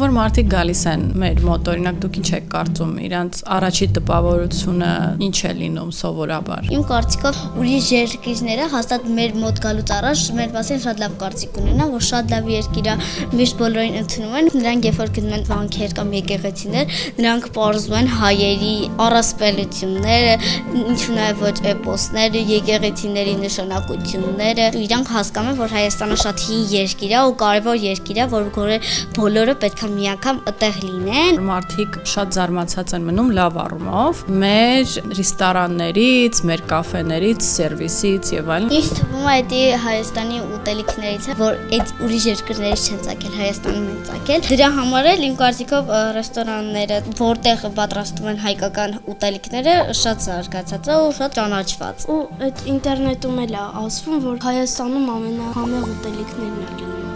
Որ մարդիկ գալիս են մեր մոտ, օրինակ դուք ինչ եք կարծում, իրանց առաջի տպավորությունը ինչ է լինում սովորաբար։ Իմ կարծիքով ուրիշ երկիրները հաստատ մեր մոտ գալուց առաջ մեր մասին շատ լավ կարծիք ունենան, որ շատ լավ երկիր է, միշտ բոլորին ընդունում են, նրանք երբ որ գնում են վանքեր կամ եկեղեցիներ, նրանք պարզում են հայերի առասպելությունները, ինչու նաև ոչ էպոսները, եկեղեցիների նշանակությունները, իրանք հասկանում են, որ Հայաստանը շատ հին երկիր է ու կարևոր երկիր է, որ բոլորը պետք է մի անգամ այդտեղ լինեն։ Մարդիկ շատ զարմացած են մնում լավ առումով մեր ռեստորաններից, մեր կաֆեներից, սերվիսից եւ այլն։ Ինձ թվում է դա Հայաստանի ուտելիքներից է, որ այդ ուրիշ երկրներից չեն ծագել, Հայաստանում են ծագել։ Դրա համար էլ իմ կարծիքով ռեստորանները, որտեղ պատրաստում են հայկական ուտելիքները, շատ զարգացած է ու շատ ճանաչված։ Ու այդ ինտերնետում էլ է ասվում, որ Հայաստանում ամենահամեղ ուտելիքներն են լինում։